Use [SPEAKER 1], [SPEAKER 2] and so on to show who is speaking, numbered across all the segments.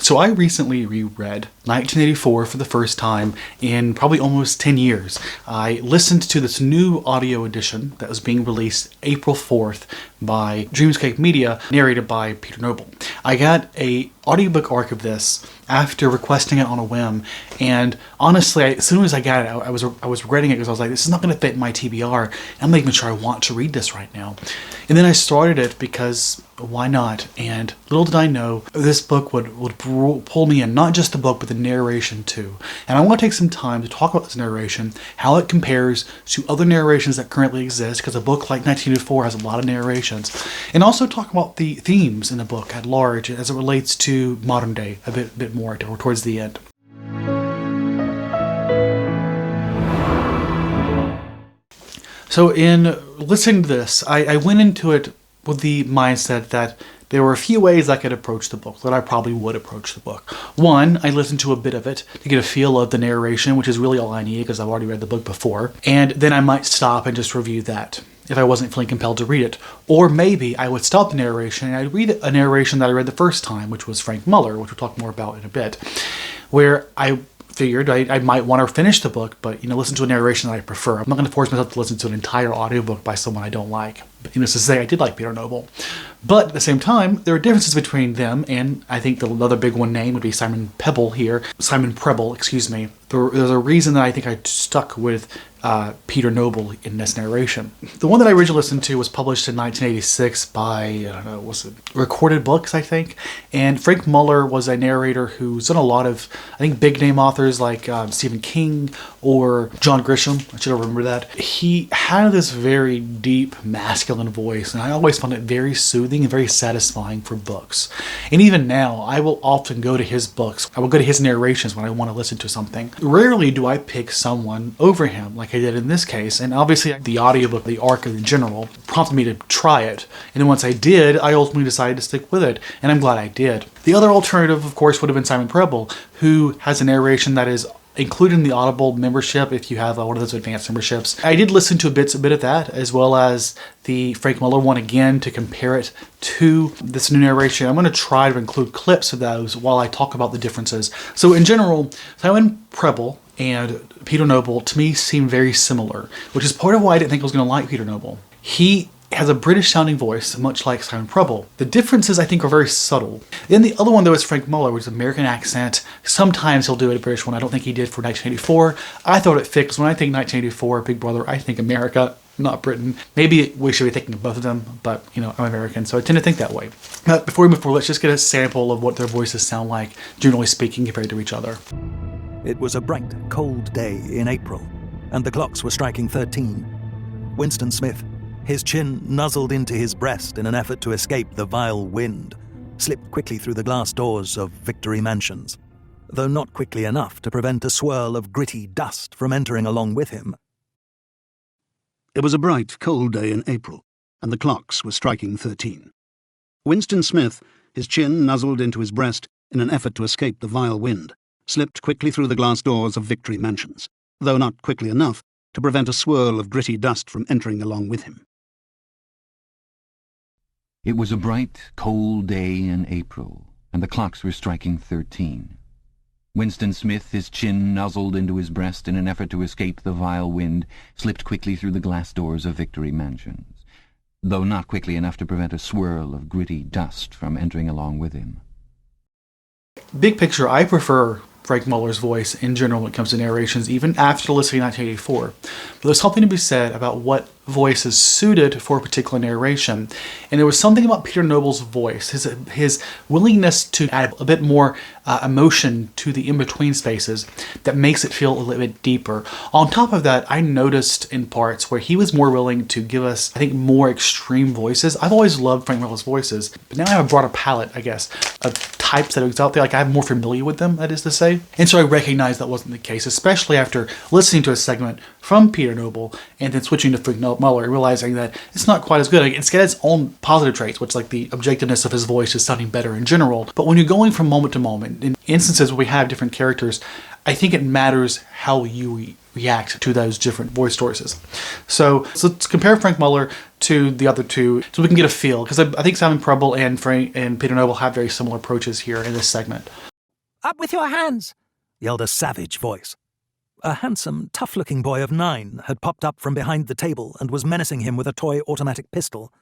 [SPEAKER 1] So I recently reread 1984 for the first time in probably almost 10 years. I listened to this new audio edition that was being released April 4th by Dreamscape Media, narrated by Peter Noble. I got a audiobook arc of this after requesting it on a whim, and honestly, as soon as I got it, I was regretting it because I was like, this is not going to fit in my TBR. I'm not even sure I want to read this right now. And then I started it because why not? And little did I know this book would pull me in, not just the book, but the narration too. And I want to take some time to talk about this narration, how it compares to other narrations that currently exist, because a book like 1984 has a lot of narrations, and also talk about the themes in the book at large as it relates to modern day a bit more towards the end. So in listening to this, I went into it with the mindset that there were a few ways I could approach the book, that I probably would approach the book. One, I listened to a bit of it to get a feel of the narration, which is really all I need because I've already read the book before. And then I might stop and just review that if I wasn't feeling compelled to read it. Or maybe I would stop the narration and I'd read a narration that I read the first time, which was Frank Muller, which we'll talk more about in a bit, where I figured I might want to finish the book, but listen to a narration that I prefer. I'm not going to force myself to listen to an entire audiobook by someone I don't like. But needless to say, I did like Peter Noble. But at the same time, there are differences between them, and I think the other big one name would be Simon Preble, excuse me. There's a reason that I think I stuck with Peter Noble in this narration. The one that I originally listened to was published in 1986 by, Recorded Books, I think. And Frank Muller was a narrator who's done a lot of, I think, big name authors like Stephen King or John Grisham. I should remember that. He had this very deep, masculine voice, and I always found it very soothing and very satisfying for books. And even now, I will often go to his books. I will go to his narrations when I want to listen to something. Rarely do I pick someone over him like I did in this case, and obviously the audiobook, the arc in general, prompted me to try it. And then once I did, I ultimately decided to stick with it, and I'm glad I did. The other alternative, of course, would have been Simon Preble, who has a narration that is included in the Audible membership if you have one of those advanced memberships. I did listen to a bit of that, as well as the Frank Muller one again to compare it to this new narration. I'm going to try to include clips of those while I talk about the differences. So in general, Simon Preble and Peter Noble to me seem very similar, which is part of why I didn't think I was going to like Peter Noble. He has a British sounding voice, much like Simon Preble. The differences, I think, are very subtle. Then the other one, though, is Frank Muller, which is an American accent. Sometimes he'll do a British one. I don't think he did for 1984. I thought it fit, because when I think 1984, Big Brother, I think America, not Britain. Maybe we should be thinking of both of them, but, I'm American, so I tend to think that way. But before we move forward, let's just get a sample of what their voices sound like, generally speaking, compared to each other.
[SPEAKER 2] It was a bright, cold day in April, and the clocks were striking 13. Winston Smith, his chin nuzzled into his breast in an effort to escape the vile wind, slipped quickly through the glass doors of Victory Mansions, though not quickly enough to prevent a swirl of gritty dust from entering along with him.
[SPEAKER 3] It was a bright, cold day in April, and the clocks were striking 13. Winston Smith, his chin nuzzled into his breast in an effort to escape the vile wind, slipped quickly through the glass doors of Victory Mansions, though not quickly enough to prevent a swirl of gritty dust from entering along with him.
[SPEAKER 4] It was a bright, cold day in April, and the clocks were striking 13. Winston Smith, his chin nuzzled into his breast in an effort to escape the vile wind, slipped quickly through the glass doors of Victory Mansions, though not quickly enough to prevent a swirl of gritty dust from entering along with him.
[SPEAKER 1] Big picture, I prefer Frank Muller's voice in general when it comes to narrations, even after listening to 1984. But there's something to be said about what voice is suited for a particular narration. And there was something about Peter Noble's voice, his willingness to add a bit more emotion to the in-between spaces that makes it feel a little bit deeper. On top of that, I noticed in parts where he was more willing to give us, I think, more extreme voices. I've always loved Frank Muller's voices, but now I have a broader palette, I guess, of types that are out there. Like, I'm more familiar with them, that is to say. And so I recognized that wasn't the case, especially after listening to a segment from Peter Noble and then switching to Frank Muller, realizing that it's not quite as good. It's got its own positive traits, which like the objectiveness of his voice is sounding better in general. But when you're going from moment to moment, in instances where we have different characters, I think it matters how you react to those different voice choices. So let's compare Frank Muller to the other two so we can get a feel, because I think Simon Preble and Peter Noble have very similar approaches here in this segment.
[SPEAKER 2] Up with your hands! Yelled a savage voice. A handsome, tough-looking boy of 9 had popped up from behind the table and was menacing him with a toy automatic pistol.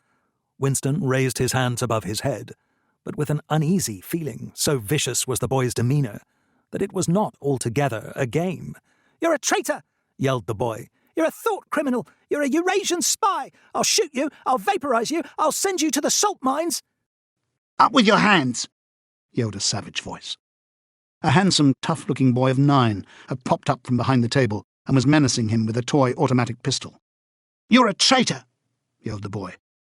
[SPEAKER 2] Winston raised his hands above his head, but with an uneasy feeling, so vicious was the boy's demeanour, that it was not altogether a game. "You're a traitor!" yelled the boy. "You're a thought criminal! You're a Eurasian spy! I'll shoot you! I'll vaporize you! I'll send you to the salt mines!"
[SPEAKER 3] "Up with your hands!" yelled a savage voice. A handsome, tough-looking boy of 9 had popped up from behind the table and was menacing him with a toy automatic pistol. "You're a traitor!" yelled the boy.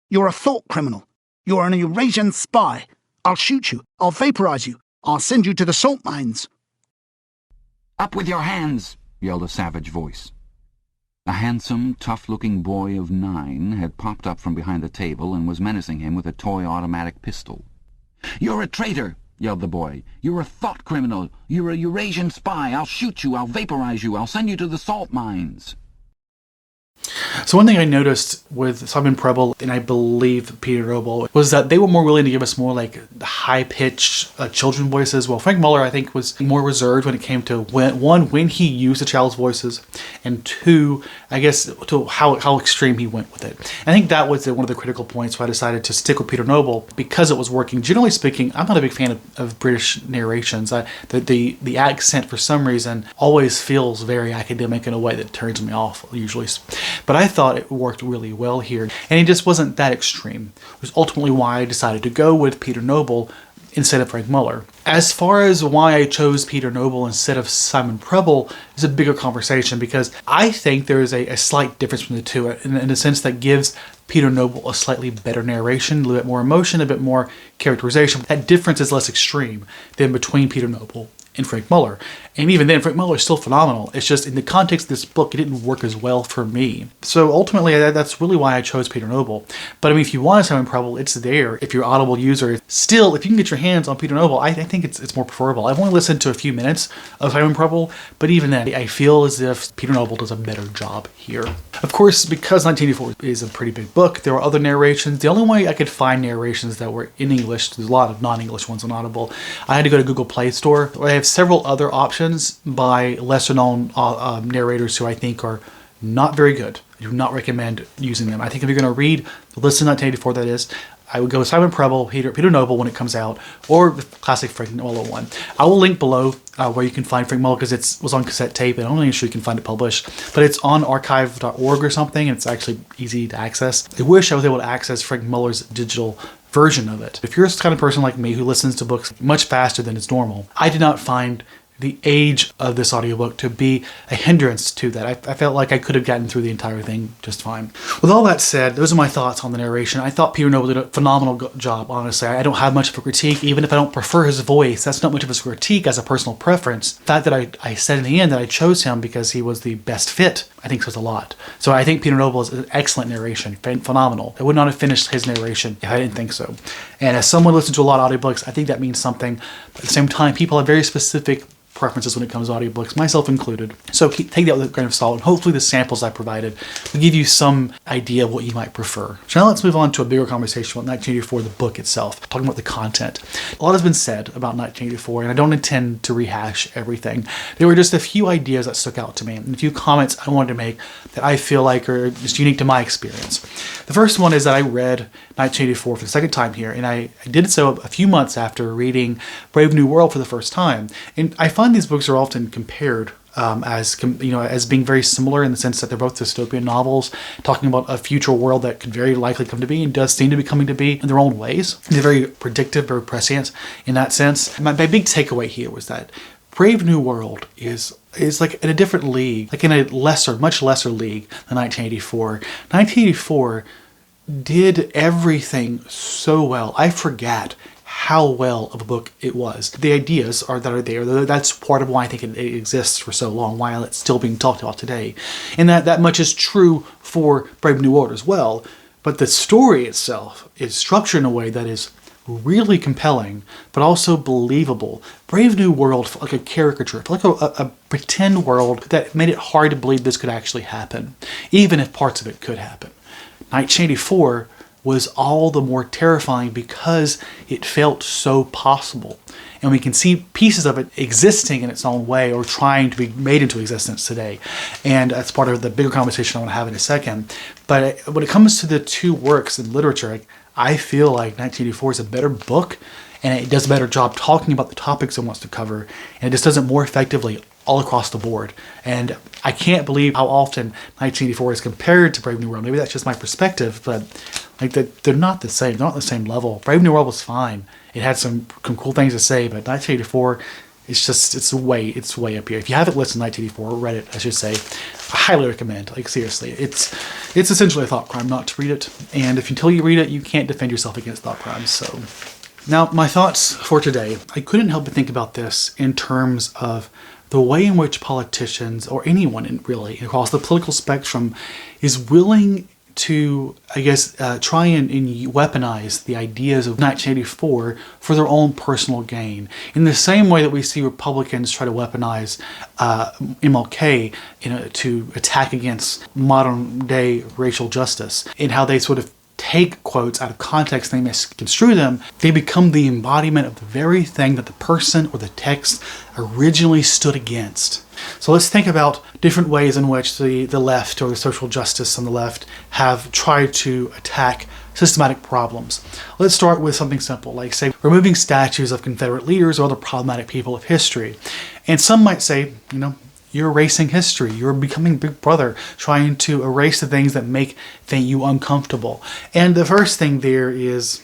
[SPEAKER 3] "You're a thought criminal! You're an Eurasian spy! I'll shoot you! I'll vaporize you! I'll send you to the salt mines!"
[SPEAKER 4] "Up with your hands!" yelled a savage voice. A handsome, tough-looking boy of 9 had popped up from behind the table and was menacing him with a toy automatic pistol. "You're a traitor!" yelled the boy. "You're a thought criminal! You're a Eurasian spy! I'll shoot you! I'll vaporize you! I'll send you to the salt mines!"
[SPEAKER 1] So one thing I noticed with Simon Preble and I believe Peter Noble was that they were more willing to give us more like high-pitched children voices. Well, Frank Muller, I think, was more reserved when it came to when he used the child's voices, and 2, I guess, to how extreme he went with it. I think that was one of the critical points why I decided to stick with Peter Noble, because it was working. Generally speaking, I'm not a big fan of British narrations. The accent, for some reason, always feels very academic in a way that turns me off, usually. But I thought it worked really well here, and it just wasn't that extreme, which is ultimately why I decided to go with Peter Noble instead of Frank Muller. As far as why I chose Peter Noble instead of Simon Preble is a bigger conversation, because I think there is a slight difference between the two in a sense that gives Peter Noble a slightly better narration, a little bit more emotion, a bit more characterization. That difference is less extreme than between Peter Noble and Frank Muller. And even then, Frank Muller is still phenomenal. It's just in the context of this book, it didn't work as well for me. So ultimately, that's really why I chose Peter Noble. But I mean, if you want Simon Preble, it's there. If you're an Audible user, still, if you can get your hands on Peter Noble, I think it's more preferable. I've only listened to a few minutes of Simon Preble, but even then, I feel as if Peter Noble does a better job here. Of course, because 1984 is a pretty big book, there were other narrations. The only way I could find narrations that were in English, there's a lot of non-English ones on Audible, I had to go to Google Play Store, where I have several other options by lesser-known narrators who I think are not very good. I do not recommend using them. I think if you're going to read, listen to 1984, that is, I would go with Simon Preble, Peter Noble when it comes out, or the classic Frank Muller one. I will link below where you can find Frank Muller, because it was on cassette tape, and I'm not even sure you can find it published, but it's on archive.org or something, and it's actually easy to access. I wish I was able to access Frank Muller's digital version of it. If you're the kind of person like me who listens to books much faster than is normal, I did not find the age of this audiobook to be a hindrance to that. I felt like I could have gotten through the entire thing just fine. With all that said, those are my thoughts on the narration. I thought Peter Noble did a phenomenal job, honestly. I don't have much of a critique, even if I don't prefer his voice. That's not much of a critique as a personal preference. The fact that I said in the end that I chose him because he was the best fit, I think says a lot. So I think Peter Noble is an excellent narration, phenomenal. I would not have finished his narration if I didn't think so. And as someone who listens to a lot of audiobooks, I think that means something. But at the same time, people have very specific preferences when it comes to audiobooks, myself included. So take that with a grain of salt, and hopefully the samples I provided will give you some idea of what you might prefer. So now let's move on to a bigger conversation about 1984, the book itself, talking about the content. A lot has been said about 1984, and I don't intend to rehash everything. There were just a few ideas that stuck out to me, and a few comments I wanted to make that I feel like are just unique to my experience. The first one is that I read 1984 for the second time here, and I did so a few months after reading Brave New World for the first time. And I find these books are often compared as being very similar in the sense that they're both dystopian novels, talking about a future world that could very likely come to be and does seem to be coming to be in their own ways. They're very predictive, very prescient in that sense. My big takeaway here was that Brave New World is like in a different league, like in a much lesser league than 1984. 1984 did everything so well. I forget how well of a book it was. The ideas that are there. That's part of why I think it exists for so long, while it's still being talked about today. And that much is true for Brave New World as well. But the story itself is structured in a way that is really compelling, but also believable. Brave New World felt like a caricature, felt like a pretend world that made it hard to believe this could actually happen, even if parts of it could happen. 1984 was all the more terrifying because it felt so possible. And we can see pieces of it existing in its own way or trying to be made into existence today. And that's part of the bigger conversation I want to have in a second. But when it comes to the two works in literature, I feel like 1984 is a better book, and it does a better job talking about the topics it wants to cover, and it just does it more effectively all across the board. And I can't believe how often 1984 is compared to Brave New World. Maybe that's just my perspective, but they're not the same. They're not the same level. Brave New World was fine. It had some cool things to say, but 1984, it's way up here. If you haven't listened to 1984 or read it, I should say, I highly recommend. Seriously, it's essentially a thought crime not to read it. And until you read it, you can't defend yourself against thought crimes. So, now my thoughts for today. I couldn't help but think about this in terms of the way in which politicians, or anyone really across the political spectrum, is willing to, try and weaponize the ideas of 1984 for their own personal gain. In the same way that we see Republicans try to weaponize MLK to attack against modern day racial justice, and how they sort of take quotes out of context, they misconstrue them, they become the embodiment of the very thing that the person or the text originally stood against. So let's think about different ways in which the left or the social justice on the left have tried to attack systematic problems. Let's start with something simple, like say removing statues of Confederate leaders or other problematic people of history. And some might say, you're erasing history. You're becoming Big Brother, trying to erase the things that make you uncomfortable. And the first thing there is,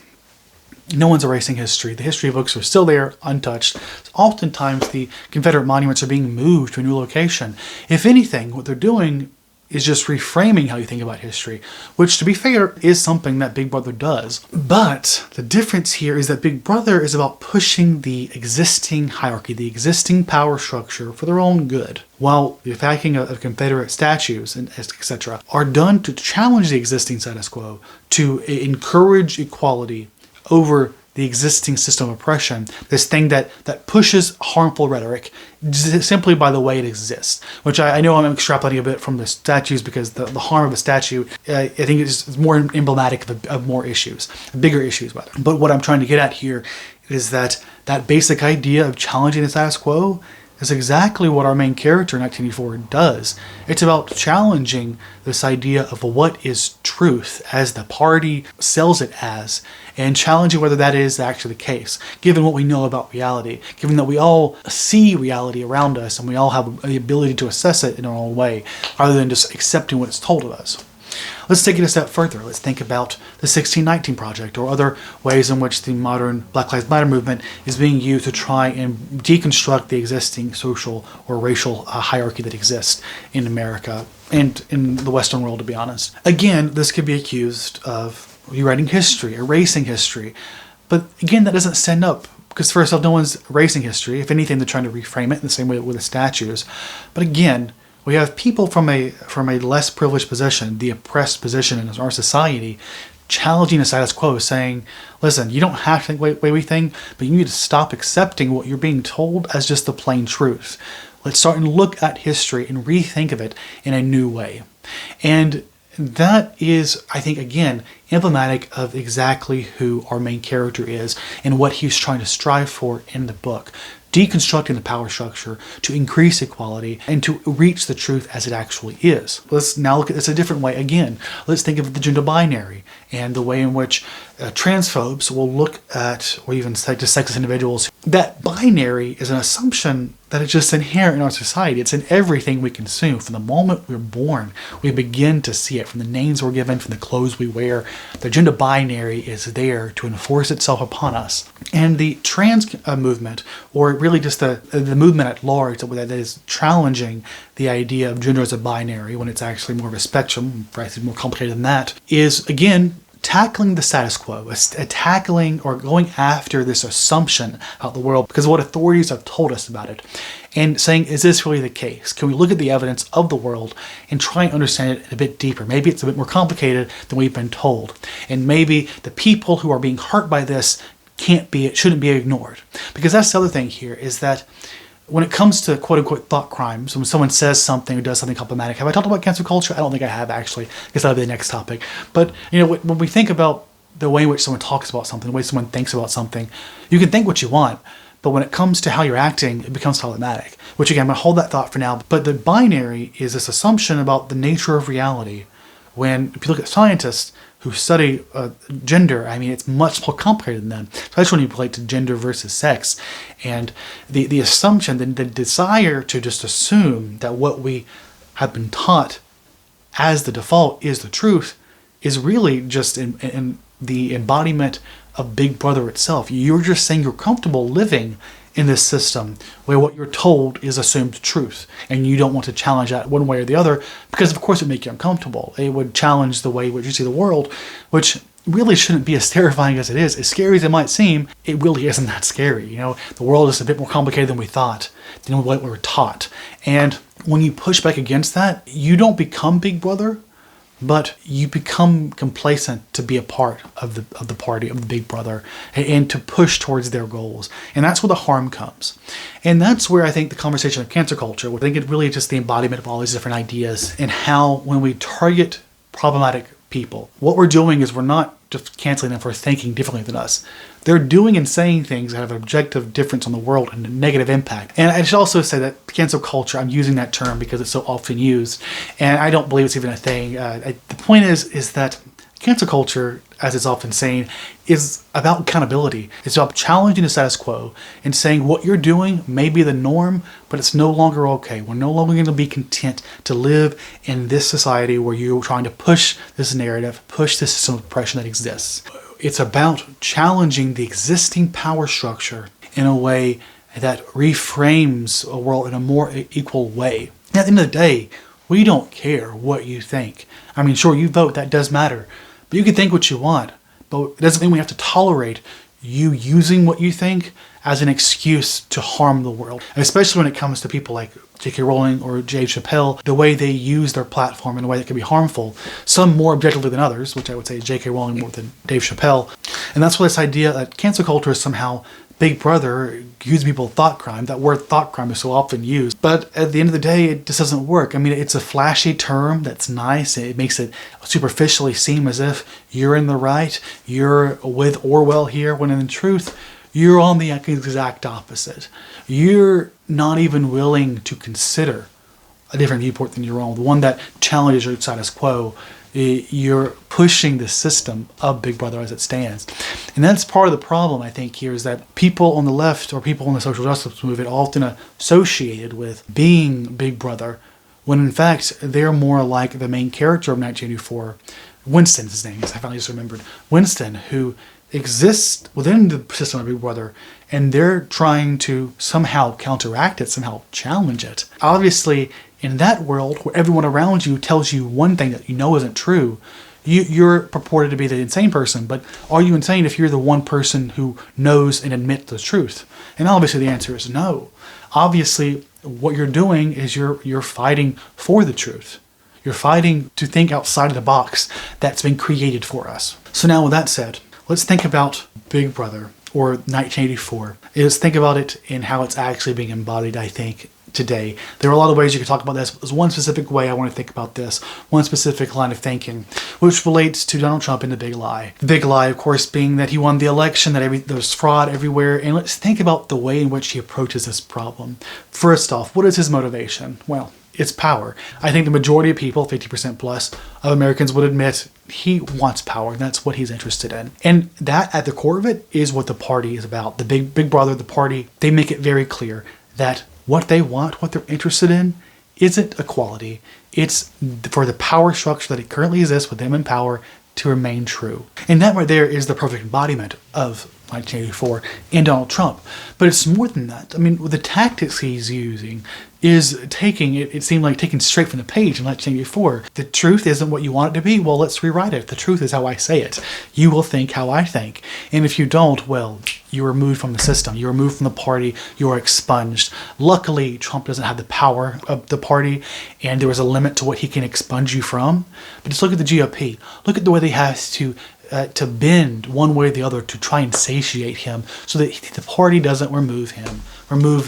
[SPEAKER 1] no one's erasing history. The history books are still there, untouched. Oftentimes, the Confederate monuments are being moved to a new location. If anything, what they're doing is just reframing how you think about history, which, to be fair, is something that Big Brother does. But the difference here is that Big Brother is about pushing the existing hierarchy, the existing power structure for their own good, while the attacking of Confederate statues and etc. are done to challenge the existing status quo, to encourage equality over the existing system of oppression, this thing that pushes harmful rhetoric simply by the way it exists, which I know I'm extrapolating a bit from the statues because the harm of a statue, I think is more emblematic of more issues, bigger issues rather. But what I'm trying to get at here is that basic idea of challenging the status quo is exactly what our main character in 1984 does. It's about challenging this idea of what is truth as the party sells it as, and challenging whether that is actually the case, given what we know about reality, given that we all see reality around us and we all have the ability to assess it in our own way, rather than just accepting what is told of us. Let's take it a step further. Let's think about the 1619 Project or other ways in which the modern Black Lives Matter movement is being used to try and deconstruct the existing social or racial hierarchy that exists in America and in the Western world, to be honest. Again, this could be accused of rewriting history, erasing history. But again, that doesn't stand up. Because first off, no one's erasing history. If anything, they're trying to reframe it in the same way with the statues. But again, we have people from a less privileged position, the oppressed position in our society, challenging the status quo, saying, listen, you don't have to think the way we think, but you need to stop accepting what you're being told as just the plain truth. Let's start and look at history and rethink of it in a new way. And that is, I think, again, emblematic of exactly who our main character is and what he's trying to strive for in the book. Deconstructing the power structure to increase equality and to reach the truth as it actually is. Let's now look at this a different way again. Let's think of the gender binary and the way in which transphobes will look at, or even say to sexist individuals. That binary is an assumption that is just inherent in our society. It's in everything we consume. From the moment we're born, we begin to see it. From the names we're given, from the clothes we wear, the gender binary is there to enforce itself upon us. And the trans movement, or really just the movement at large that is challenging the idea of gender as a binary when it's actually more of a spectrum, perhaps more complicated than that, is again tackling the status quo, tackling or going after this assumption about the world because of what authorities have told us about it, and saying, is this really the case? Can we look at the evidence of the world and try and understand it a bit deeper? Maybe it's a bit more complicated than we've been told, and maybe the people who are being hurt by this shouldn't be ignored. Because that's the other thing here, is that when it comes to quote-unquote thought crimes, when someone says something or does something problematic, have I talked about cancel culture? I don't think I have, actually. I guess that'll be the next topic. But, when we think about the way in which someone talks about something, the way someone thinks about something. You can think what you want, but when it comes to how you're acting, it becomes problematic. Which again, I'm going to hold that thought for now. But the binary is this assumption about the nature of reality. When, if you look at scientists who study gender, I mean, it's much more complicated than that, especially when you relate to gender versus sex. And the assumption, the desire to just assume that what we have been taught as the default is the truth is really just in the embodiment of Big Brother itself. You're just saying you're comfortable living in this system where what you're told is assumed truth, and you don't want to challenge that one way or the other, because of course it would make you uncomfortable. It would challenge the way which you see the world, which really shouldn't be as terrifying as it is. As scary as it might seem, it really isn't that scary. You know, the world is a bit more complicated than we thought, than what we were taught. And when you push back against that, you don't become Big Brother, but you become complacent to be a part of the party, of the Big Brother, and to push towards their goals. And that's where the harm comes. And that's where I think the conversation of cancel culture, I think it really is just the embodiment of all these different ideas, and how when we target problematic people, what we're doing is we're not just canceling them for thinking differently than us. They're doing and saying things that have an objective difference on the world and a negative impact. And I should also say that cancel culture, I'm using that term because it's so often used, and I don't believe it's even a thing. The point is that cancel culture, as it's often saying, is about accountability. It's about challenging the status quo and saying what you're doing may be the norm, but it's no longer okay. We're no longer going to be content to live in this society where you're trying to push this narrative, push this system of oppression that exists. It's about challenging the existing power structure in a way that reframes a world in a more equal way. At the end of the day, we don't care what you think. I mean, sure, you vote, that does matter. But you can think what you want, but it doesn't mean we have to tolerate you using what you think as an excuse to harm the world. And especially when it comes to people like J.K. Rowling or Dave Chappelle, the way they use their platform in a way that can be harmful, some more objectively than others, which I would say is J.K. Rowling more than Dave Chappelle. And that's why this idea that cancel culture is somehow Big Brother, accusing people of thought crime. That word thought crime is so often used. But at the end of the day, it just doesn't work. I mean, it's a flashy term that's nice. It makes it superficially seem as if you're in the right, you're with Orwell here, when in truth, you're on the exact opposite. You're not even willing to consider a different viewpoint than your own, the one that challenges your status quo. You're pushing the system of Big Brother as it stands. And that's part of the problem, I think, here, is that people on the left or people in the social justice movement often associated with being Big Brother, when in fact they're more like the main character of 1984. Winston's his name, I finally just remembered. Winston, who exists within the system of Big Brother, and they're trying to somehow counteract it, somehow challenge it. Obviously, in that world where everyone around you tells you one thing that you know isn't true, you're purported to be the insane person, but are you insane if you're the one person who knows and admits the truth? And obviously the answer is no. Obviously, what you're doing is you're fighting for the truth. You're fighting to think outside of the box that's been created for us. So now with that said, let's think about Big Brother, or 1984. Let's think about it in how it's actually being embodied, I think, today. There are a lot of ways you could talk about this, but there's one specific way I want to think about this, one specific line of thinking, which relates to Donald Trump and the big lie. The big lie, of course, being that he won the election, that there's fraud everywhere, and let's think about the way in which he approaches this problem. First off, what is his motivation? Well, it's power. I think the majority of people, 50% plus of Americans, would admit he wants power, and that's what he's interested in. And that, at the core of it, is what the party is about. The Big Brother, the party, they make it very clear that what they want, what they're interested in, isn't equality. It's for the power structure that it currently exists with them in power to remain true. And that right there is the perfect embodiment of 1984 and Donald Trump. But it's more than that. I mean, the tactics he's using is taking, it seemed like taking straight from the page in 1984. The truth isn't what you want it to be. Well, let's rewrite it. The truth is how I say it. You will think how I think. And if you don't, well, you're removed from the system. You're removed from the party. You are expunged. Luckily, Trump doesn't have the power of the party, and there is a limit to what he can expunge you from. But just look at the GOP. Look at the way they have to bend one way or the other to try and satiate him so that the party doesn't remove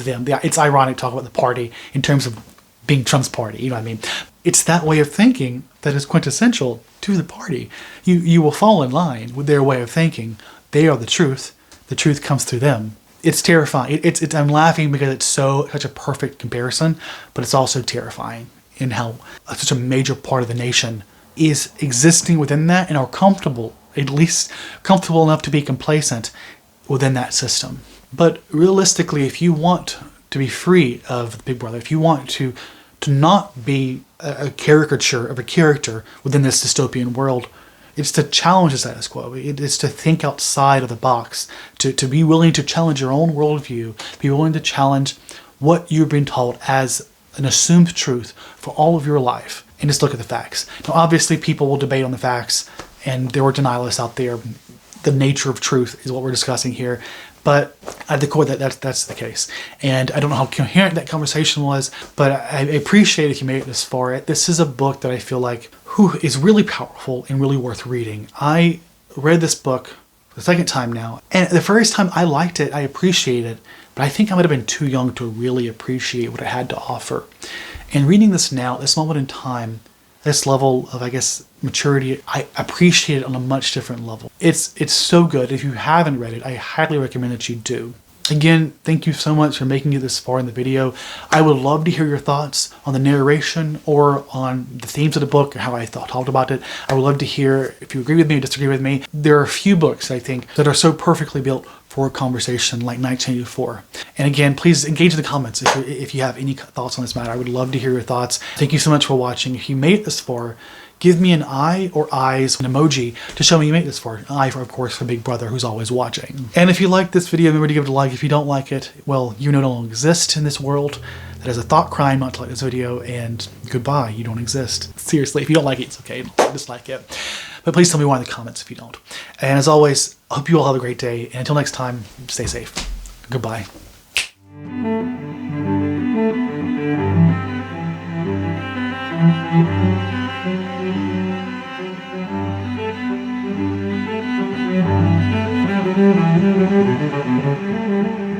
[SPEAKER 1] them. It's ironic to talk about the party in terms of being Trump's party, you know what I mean? It's that way of thinking that is quintessential to the party. You will fall in line with their way of thinking. They are the truth. The truth comes through them. It's terrifying. I'm laughing because it's such a perfect comparison, but it's also terrifying in how such a major part of the nation is existing within that and are comfortable, at least comfortable enough to be complacent within that system. But realistically, if you want to be free of the Big Brother, if you want to not be a caricature of a character within this dystopian world, it's to challenge the status quo. It's to think outside of the box, to be willing to challenge your own worldview, be willing to challenge what you've been taught as an assumed truth for all of your life, and just look at the facts. Now, obviously, people will debate on the facts, and there are denialists out there. The nature of truth is what we're discussing here. But at the core, that's the case. And I don't know how coherent that conversation was, but I appreciate if you made it this far. This is a book that I feel like is really powerful and really worth reading. I read this book the second time now, and the first time I liked it, I appreciated it, but I think I might have been too young to really appreciate what it had to offer. And reading this now, at this moment in time, this level of, I guess, maturity, I appreciate it on a much different level. It's so good. If you haven't read it, I highly recommend that you do. Again, thank you so much for making it this far in the video. I would love to hear your thoughts on the narration or on the themes of the book, how I talked about it. I would love to hear if you agree with me or disagree with me. There are a few books, I think, that are so perfectly built for a conversation like 1984. And again, please engage in the comments if you have any thoughts on this matter. I would love to hear your thoughts. Thank you so much for watching. If you made it this far, give me an eye or eyes, an emoji, to show me you made it this far. An eye, of course, for Big Brother, who's always watching. And if you like this video, remember to give it a like. If you don't like it, well, you no longer exist in this world. That is a thought crime not to like this video, and goodbye, you don't exist. Seriously, if you don't like it, it's okay, dislike it. But please tell me why in the comments if you don't. And as always, I hope you all have a great day, and until next time, stay safe. Goodbye.
[SPEAKER 5] Thank you.